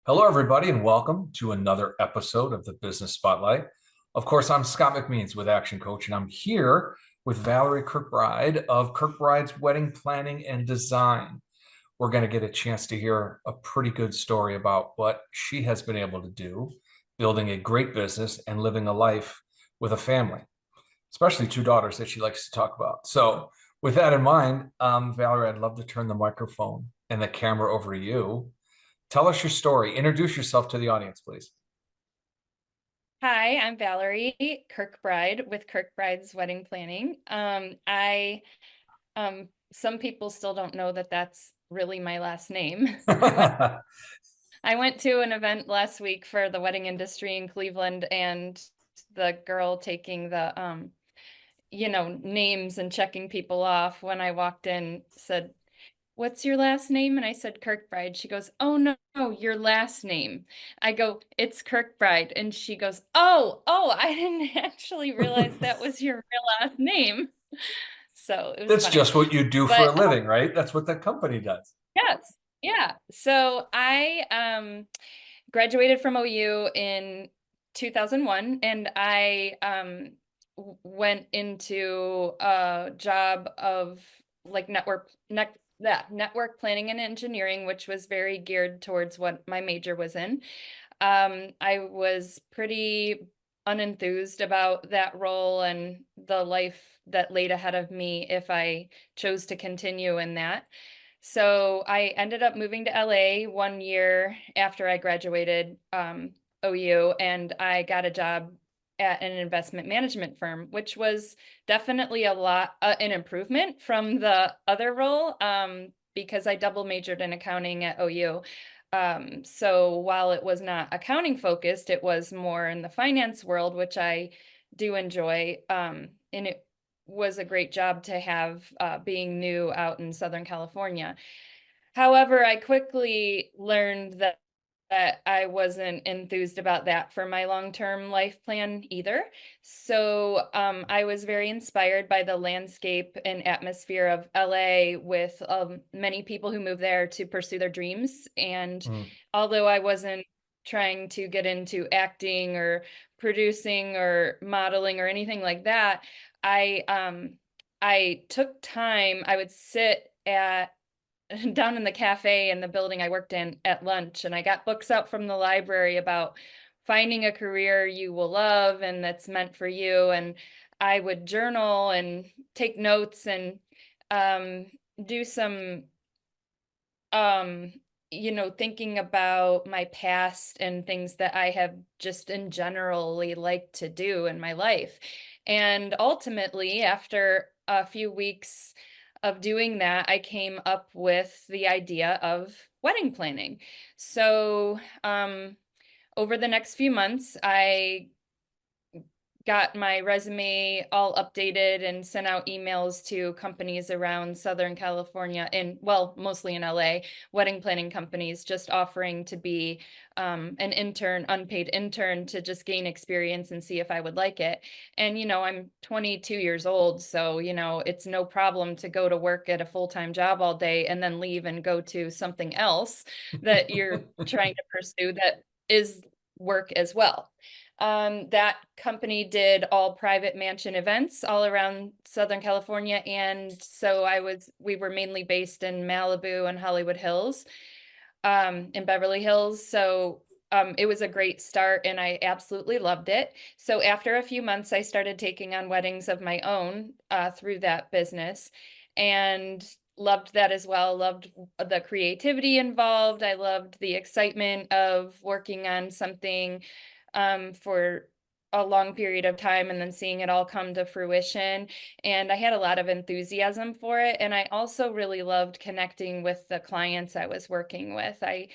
Hello, everybody, and welcome to another episode of the Business Spotlight. Of course, I'm Scott McMeans with Action Coach, and I'm here with Valerie Kirkbride of Kirkbride's Wedding Planning and Design. We're going to get a chance to hear a pretty good story about what she has been able to do, building a great business and living a life with a family, especially two daughters that she likes to talk about. So, with that in mind, Valerie, I'd love to turn the microphone and the camera over to you. Tell us your story. Introduce yourself to the audience, please. Hi, I'm Valerie Kirkbride with Kirkbride's Wedding Planning. Some people still don't know that that's really my last name. I went to an event last week for the wedding industry in Cleveland, and the girl taking the names and checking people off when I walked in said, "What's your last name?" And I said, "Kirkbride." She goes, "Oh, no, no, your last name." I go, "It's Kirkbride." And she goes, "Oh, I didn't actually realize that was your real last name." So it was That's funny. just what you do for But a living, right? That's what the company does. yes, yeah. So I graduated from OU in 2001, and I went into a job of like network planning and engineering, which was very geared towards what my major was in. I was pretty unenthused about that role and the life that laid ahead of me if I chose to continue in that. So I ended up moving to LA 1 year after I graduated OU, and I got a job at an investment management firm, which was definitely an improvement from the other role, because I double majored in accounting at OU. So while it was not accounting focused, it was more in the finance world, which I do enjoy. And it was a great job to have, being new out in Southern California. However, I quickly learned that I wasn't enthused about that for my long-term life plan either. So I was very inspired by the landscape and atmosphere of LA with many people who move there to pursue their dreams. And Mm. although I wasn't trying to get into acting or producing or modeling or anything like that, I took time. I would sit at down in the cafe in the building I worked in at lunch, and I got books out from the library about finding a career you will love and that's meant for you. And I would journal and take notes and um, do some, um, thinking about my past and things that I have just in generally liked to do in my life. And ultimately, after a few weeks of doing that, I came up with the idea of wedding planning. So, over the next few months, I got my resume all updated and sent out emails to companies around Southern California and, well, mostly in LA, wedding planning companies, just offering to be an intern, unpaid intern, to just gain experience and see if I would like it. And, I'm 22 years old, so, it's no problem to go to work at a full-time job all day and then leave and go to something else that you're trying to pursue that is work as well. That company did all private mansion events all around Southern California. And so we were mainly based in Malibu and Hollywood Hills, in Beverly Hills. So it was a great start and I absolutely loved it. So after a few months, I started taking on weddings of my own through that business and loved that as well. Loved the creativity involved. I loved the excitement of working on something for a long period of time and then seeing it all come to fruition. And I had a lot of enthusiasm for it. And I also really loved connecting with the clients I was working with. I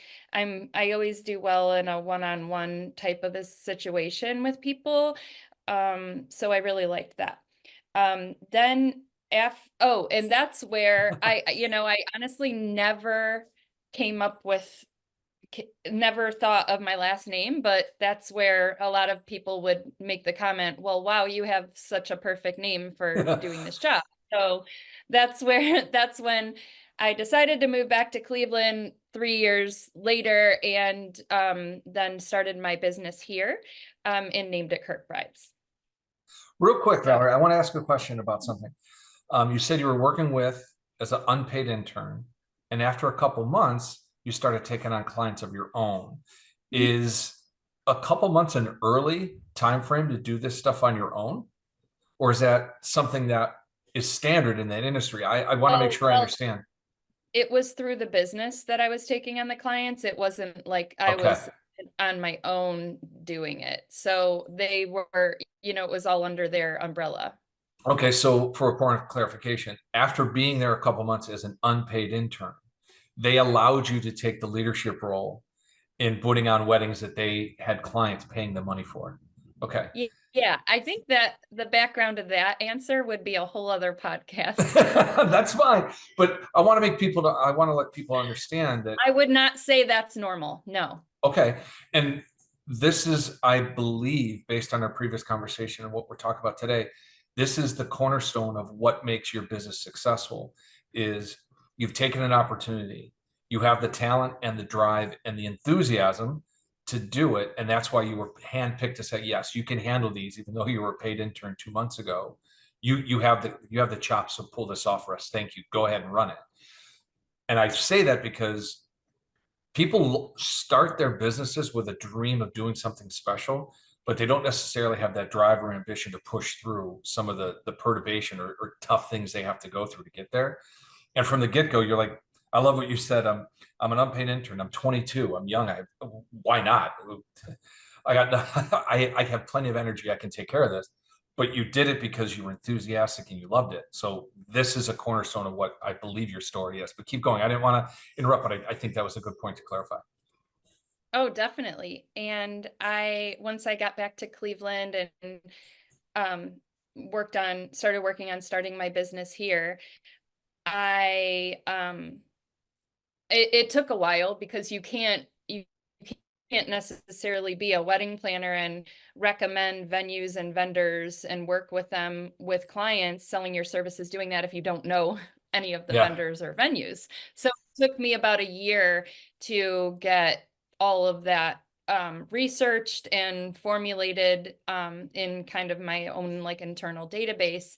always do well in a one-on-one type of a situation with people. So I really liked that. Then and that's where I honestly came up with never thought of my last name, but that's where a lot of people would make the comment, "Well, wow, you have such a perfect name for doing this job." So that's where that's when I decided to move back to Cleveland 3 years later, and then started my business here, and named it Kirkbrides. Real quick, So Valerie, I want to ask a question about something. You said you were working with as an unpaid intern, and after a couple months, you started taking on clients of your own. Is a couple months an early time frame to do this stuff on your own, or is that something that is standard in that industry? I want to make oh sure I well, understand. it was through the business that I was taking on the clients. It wasn't like I Okay. was on my own doing it. So they were, it was all under their umbrella. Okay. So for a point of clarification, after being there a couple months as an unpaid intern, they allowed you to take the leadership role in putting on weddings that they had clients paying the money for. Okay. Yeah, I think that the background of that answer would be a whole other podcast. That's fine. But I want to let people understand that, I would not say that's normal. No. okay. And this is, I believe, based on our previous conversation and what we're talking about today, this is the cornerstone of what makes your business successful is you've taken an opportunity, you have the talent and the drive and the enthusiasm to do it. And that's why you were handpicked to say, yes, you can handle these, even though you were a paid intern 2 months ago. You have the chops to pull this off for us. Thank you. Go ahead and run it. And I say that because people start their businesses with a dream of doing something special, but they don't necessarily have that drive or ambition to push through some of the perturbation or tough things they have to go through to get there. And from the get go, you're like, I love what you said. I'm an unpaid intern. I'm 22. I'm young. Why not? I got I have plenty of energy. I can take care of this. But you did it because you were enthusiastic and you loved it. So this is a cornerstone of what I believe your story is. But keep going. I didn't want to interrupt, but I think that was a good point to clarify. Oh, definitely. And once I got back to Cleveland and um, started working on starting my business here, I it took a while because you can't necessarily be a wedding planner and recommend venues and vendors and work with them with clients selling your services doing that if you don't know any of the Yeah. vendors or venues. So it took me about a year to get all of that researched and formulated in kind of my own like internal database.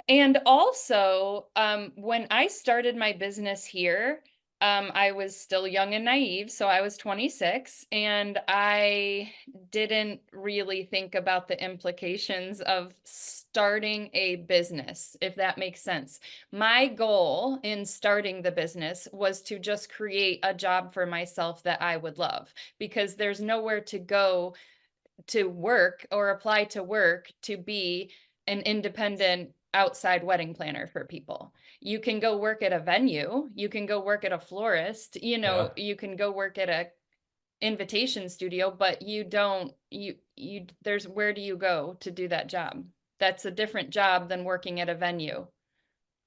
And also, when I started my business here, I was still young and naive. So I was 26 and I didn't really think about the implications of starting a business, if that makes sense. My goal in starting the business was to just create a job for myself that I would love because there's nowhere to go to work or apply to work to be an independent outside wedding planner for people. You can go work at a venue, you can go work at a florist, Yeah. you can go work at a invitation studio, but you don't there's where do you go to do that job? That's a different job than working at a venue,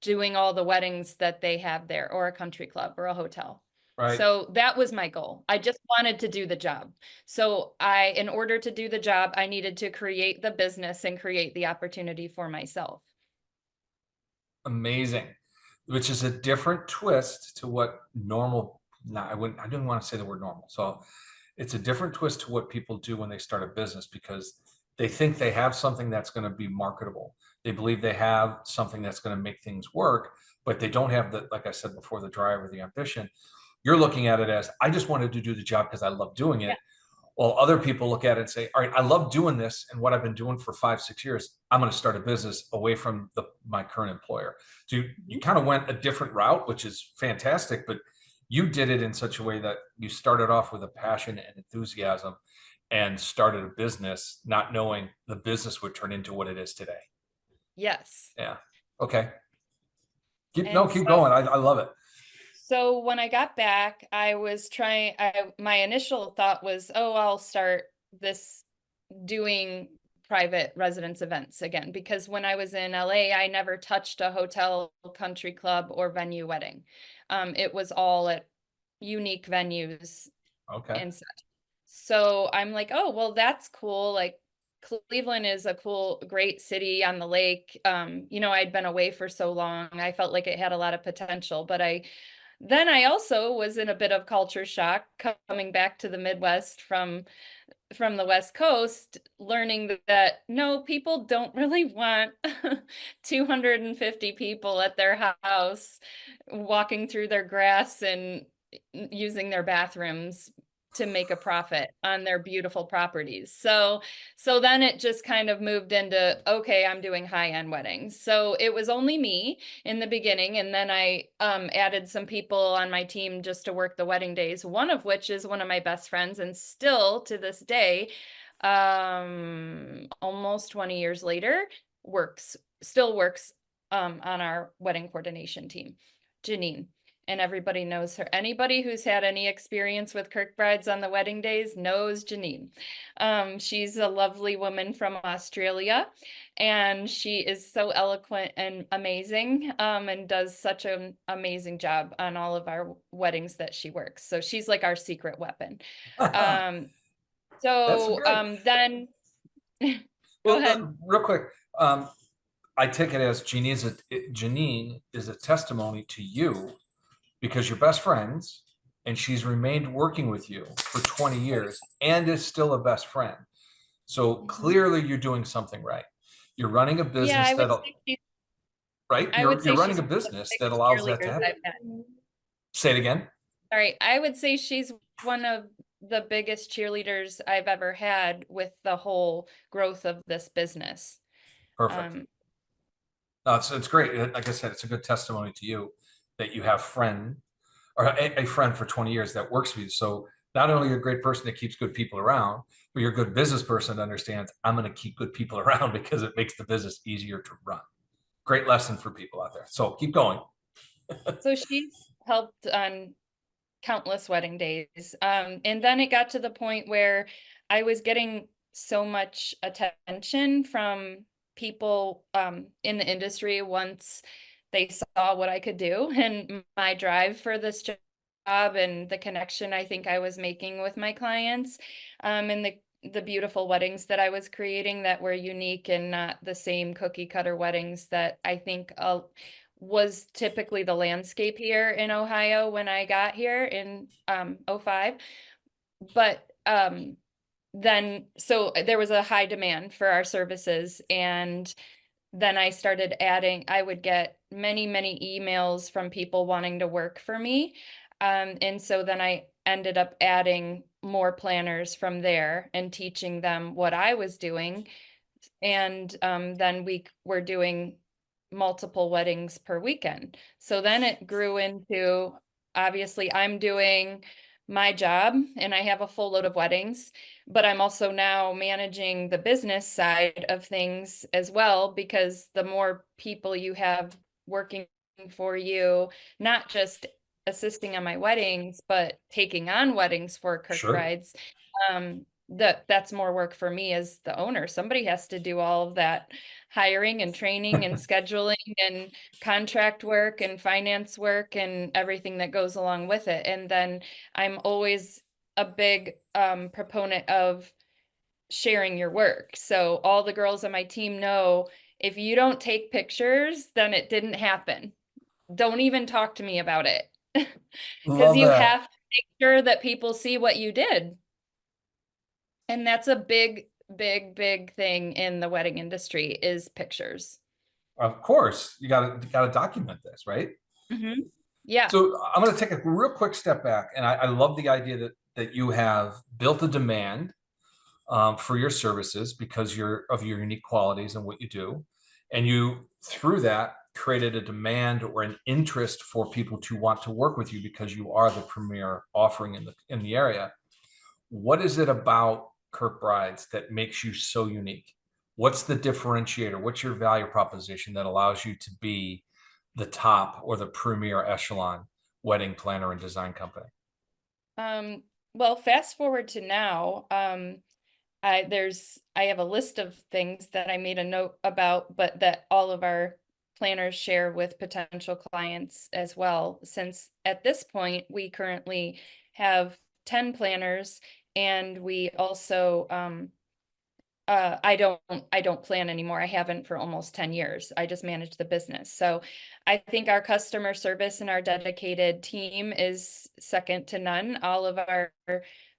doing all the weddings that they have there, or a country club or a hotel. Right. So that was my goal. I just wanted to do the job. So in order to do the job, I needed to create the business and create the opportunity for myself. Amazing. Which is a different twist to what normal. I didn't want to say the word normal. So it's a different twist to what people do when they start a business because they think they have something that's going to be marketable. They believe they have something that's going to make things work, but they don't have the, like I said before, the drive or the ambition. You're looking at it as I just wanted to do the job because I love doing Yeah. it. While other people look at it and say, all right, I love doing this and what I've been doing for 5, 6 years. I'm going to start a business away from my current employer. So you kind of went a different route, which is fantastic, but you did it in such a way that you started off with a passion and enthusiasm and started a business, not knowing the business would turn into what it is today. Yes. Yeah. Okay. And Keep going. I love it. so when I got back, my initial thought was, oh, I'll start this doing private residence events again, because when I was in LA, I never touched a hotel, country club, or venue wedding. It was all at unique venues Okay. and such. So I'm like, oh, well, that's cool. Like Cleveland is a cool, great city on the lake. I'd been away for so long. I felt like it had a lot of potential, but I then I also was in a bit of culture shock coming back to the Midwest from the West Coast, learning that no, people don't really want 250 people at their house walking through their grass and using their bathrooms to make a profit on their beautiful properties. So then it just kind of moved into, okay, I'm doing high-end weddings. So it was only me in the beginning, and then I added some people on my team just to work the wedding days, one of which is one of my best friends, and still to this day, almost 20 years later, still works on our wedding coordination team, Janine. And everybody knows her. Anybody who's had any experience with Kirkbrides on the wedding days knows Janine. She's a lovely woman from Australia, and she is so eloquent and amazing, and does such an amazing job on all of our weddings that she works. So she's like our secret weapon. Um, That's so great. then go Well, ahead. real quick, um, I take it as Janine is a testimony to you because you're best friends and she's remained working with you for 20 Right. years and is still a best friend. So Mhm. clearly you're doing something right. You're running a Yeah, business that, right? I would You're say running she's a one of the business that biggest allows that to cheerleaders happen. I've had. Say it again. Sorry, I would say she's one of the biggest cheerleaders I've ever had with the whole growth of this business. Perfect. Um, No, it's great. Like I said, it's a good testimony to you that you have a friend for 20 years that works for you. So not only you're a great person that keeps good people around, but you're a good business person that understands I'm going to keep good people around because it makes the business easier to run. Great lesson for people out there. So keep going. so she's helped on countless wedding days. And then it got to the point where I was getting so much attention from people in the industry once they saw what I could do and my drive for this job and the connection I think I was making with my clients, and the beautiful weddings that I was creating that were unique and not the same cookie cutter weddings that I think was typically the landscape here in Ohio when I got here in '05. But then so there was a high demand for our services, and then I started adding, I would get many, many emails from people wanting to work for me. And so then I ended up adding more planners from there and teaching them what I was doing, and then we were doing multiple weddings per weekend. So then it grew into, obviously I'm doing my job and I have a full load of weddings, but I'm also now managing the business side of things as well, because the more people you have working for you, not just assisting on my weddings, but taking on weddings for Sure. Kirkbrides, that's more work for me as the owner. Somebody has to do all of that hiring and training and scheduling and contract work and finance work and everything that goes along with it. And then I'm always a big proponent of sharing your work. So all the girls on my team know, if you don't take pictures, then it didn't happen. Don't even talk to me about it. Because Love you that. have to make sure that people see what you did. And that's a big, big, big thing in the wedding industry is pictures. Of course, you gotta document this, right? Hmm. Yeah. So I'm going to take a real quick step back, and I love the idea that you have built a demand for your services because of your unique qualities and what you do, and you through that created a demand or an interest for people to want to work with you because you are the premier offering in the area. What is it about Kirkbrides that makes you so unique? What's the differentiator? What's your value proposition that allows you to be the top or the premier echelon wedding planner and design company? Um, well, fast forward to now, I have a list of things that I made a note about, but that all of our planners share with potential clients as well. Since at this point, we currently have 10 planners, and we also I don't plan anymore. I haven't for almost 10 years. I just manage the business. So I think our customer service and our dedicated team is second to none. All of our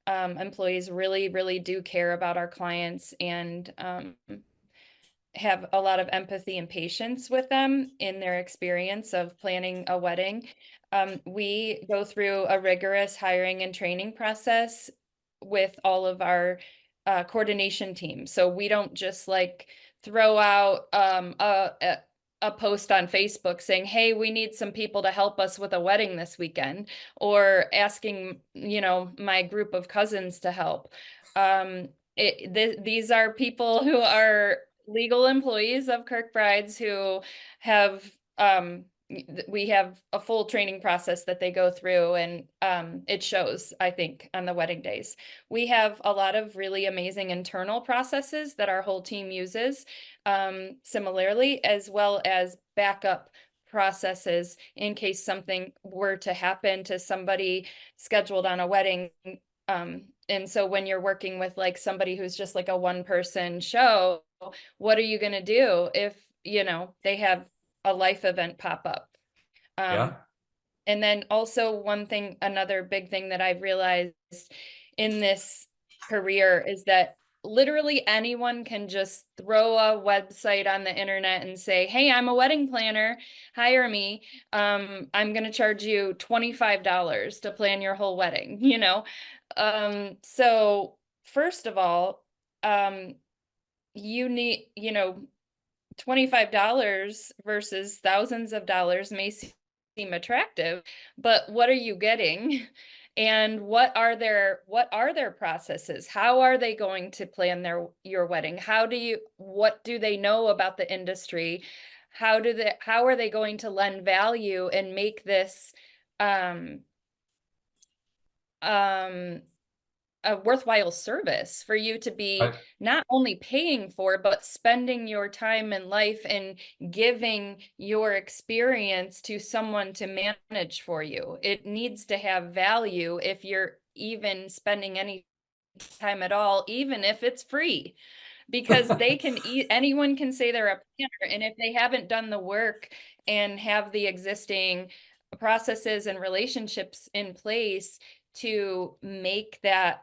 employees really, really do care about our clients and have a lot of empathy and patience with them in their experience of planning a wedding. We go through a rigorous hiring and training process with all of our coordination team. So we don't just like throw out a post on Facebook saying, "Hey, we need some people to help us with a wedding this weekend," or asking, my group of cousins to help. These are people who are legal employees of Kirkbrides who have we have a full training process that they go through, and it shows, I think, on the wedding days. We have a lot of really amazing internal processes that our whole team uses, similarly, as well as backup processes in case something were to happen to somebody scheduled on a wedding. And so when you're working with like somebody who's just like a one person show, what are you going to do if, they have a life event pop up? Um, Yeah. and then also another big thing that I've realized in this career is that literally anyone can just throw a website on the internet and say, "Hey, I'm a wedding planner, hire me. I'm going to charge you $25 to plan your whole wedding," So first of all, you need, $25 versus thousands of dollars may seem attractive, but what are you getting? And what are their processes? How are they going to plan your wedding? What do they know about the industry? How are they going to lend value and make this um um a worthwhile service for you to be I, not only paying for, but spending your time and life and giving your experience to someone to manage for you. It needs to have value if you're even spending any time at all, even if it's free, because anyone can say they're a planner, and if they haven't done the work and have the existing processes and relationships in place to make that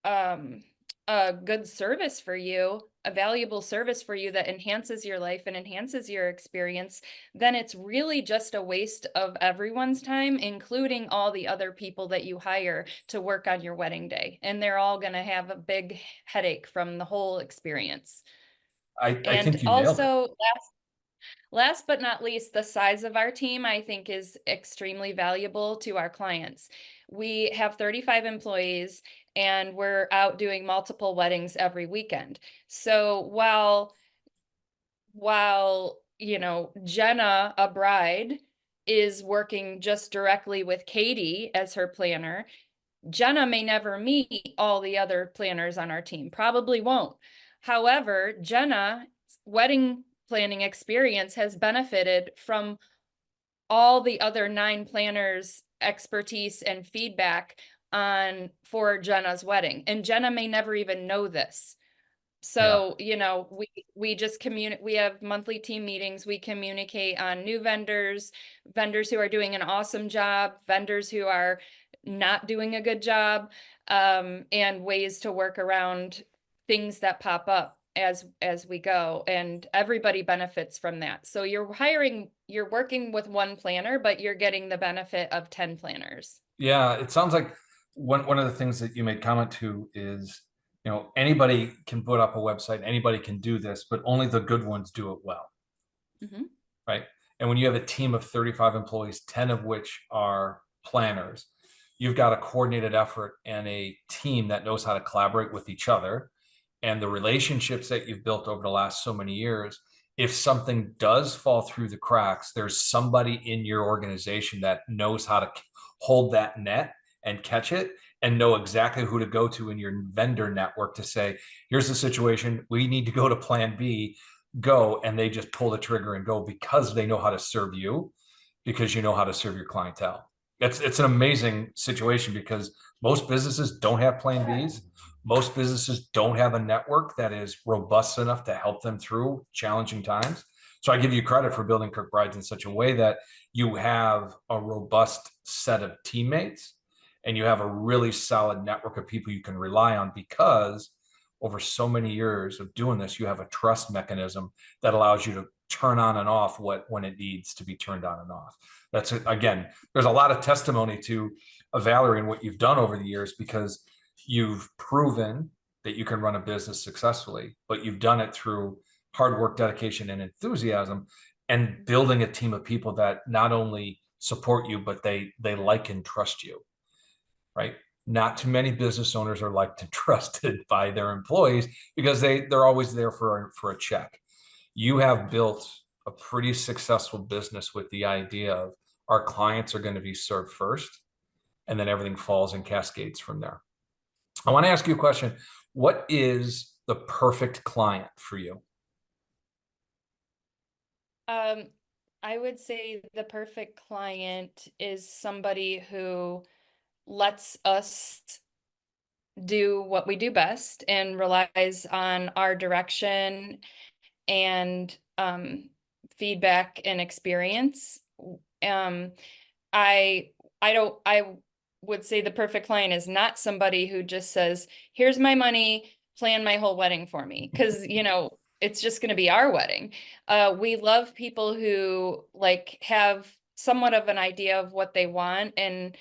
um a good service for you, a valuable service for you that enhances your life and enhances your experience, then it's really just a waste of everyone's time, including all the other people that you hire to work on your wedding day. And they're all going to have a big headache from the whole experience. I And think you nailed it. also, last but not least, the size of our team, I think, is extremely valuable to our clients. We have 35 employees and we're out doing multiple weddings every weekend. So while Jenna, a bride, is working just directly with Katie as her planner, Jenna may never meet all the other planners on our team, probably won't. However, Jenna's wedding planning experience has benefited from all the other 9 planners' expertise and feedback for Jenna's wedding. And Jenna may never even know this. Yeah. So, we just we have monthly team meetings. We communicate on new vendors who are doing an awesome job, vendors who are not doing a good job, and ways to work around things that pop up as we go. And everybody benefits from that. So you're working with one planner, but you're getting the benefit of 10 planners. Yeah. It sounds like one of the things that you made comment to is, anybody can put up a website, anybody can do this, but only the good ones do it well. Mhm. Right. And when you have a team of 35 employees, 10 of which are planners, you've got a coordinated effort and a team that knows how to collaborate with each other. And the relationships that you've built over the last so many years, if something does fall through the cracks, there's somebody in your organization that knows how to hold that net and catch it and know exactly who to go to in your vendor network to say, here's the situation. We need to go to plan B, go. And they just pull the trigger and go because they know how to serve you, because you know how to serve your clientele. It's an amazing situation because most businesses don't have plan Bs. Most businesses don't have a network that is robust enough to help them through challenging times. So I give you credit for building Kirkbrides in such a way that you have a robust set of teammates and you have a really solid network of people you can rely on, because over so many years of doing this, you have a trust mechanism that allows you to turn on and off when it needs to be turned on and off. That's it. Again, there's a lot of testimony to Valerie and what you've done over the years, because you've proven that you can run a business successfully, but you've done it through hard work, dedication, and enthusiasm, and building a team of people that not only support you, but they like and trust you, right? Not too many business owners are liked and trusted by their employees because they're always there for a check. You have built a pretty successful business with the idea of our clients are going to be served first, and then everything falls and cascades from there. I want to ask you a question. What is the perfect client for you? I would say the perfect client is somebody who lets us do what we do best and relies on our direction and feedback and experience. Um, I I would say the perfect client is not somebody who just says, "Here's my money, plan my whole wedding for me," because it's just going to be our wedding. We love people who like have somewhat of an idea of what they want and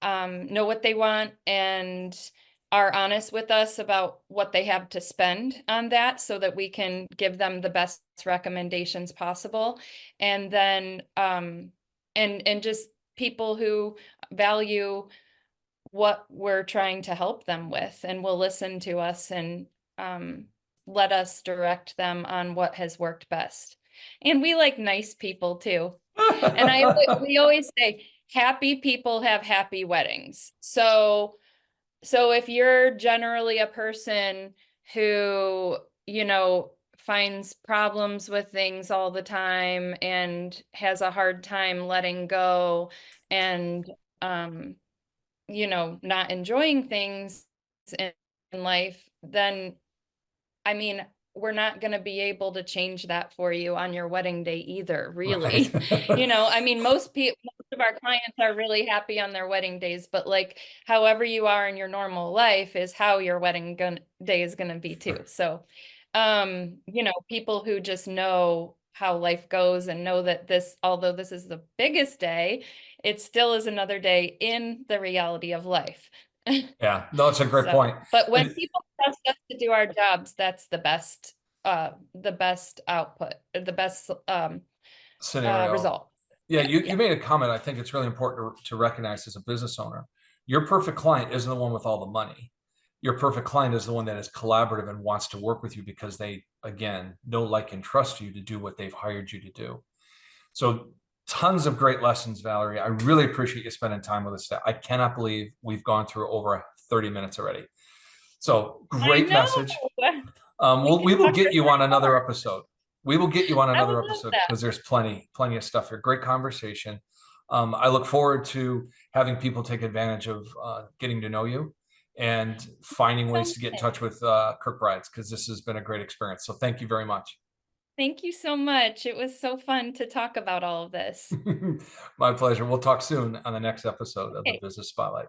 know what they want and are honest with us about what they have to spend on that so that we can give them the best recommendations possible. And then and just people who value what we're trying to help them with and will listen to us and let us direct them on what has worked best. And we like nice people too. And we always say happy people have happy weddings. So if you're generally a person who, finds problems with things all the time and has a hard time letting go and not enjoying things in life, then I mean, we're not going to be able to change that for you on your wedding day either, Right. really. I mean, most of our clients are really happy on their wedding days, but like however you are in your normal life is how your day is going to be too. So, people who just know how life goes and know that although this is the biggest day, it still is another day in the reality of life. Yeah, no, it's a great point. But when people trust us to do our jobs, that's the best output, the best Scenario. result. Yeah, Yeah, you yeah. made a comment. I think it's really important to recognize as a business owner, your perfect client isn't the one with all the money. Your perfect client is the one that is collaborative and wants to work with you because they, again, know, like, and trust you to do what they've hired you to do. So tons of great lessons, Valerie. I really appreciate you spending time with us. I cannot believe we've gone through over 30 minutes already. So I great know. message. We We could will talk for get you on 3 hours. another episode. We will get you on I would another love episode that. because there's plenty of stuff here. Great conversation. I look forward to having people take advantage of getting to know you and finding So ways to get in much. touch with Kirkbrides, because this has been a great experience. So thank you very much. Thank you so much. It was so fun to talk about all of this. My pleasure. We'll talk soon on the next episode of the Okay. Business Spotlight.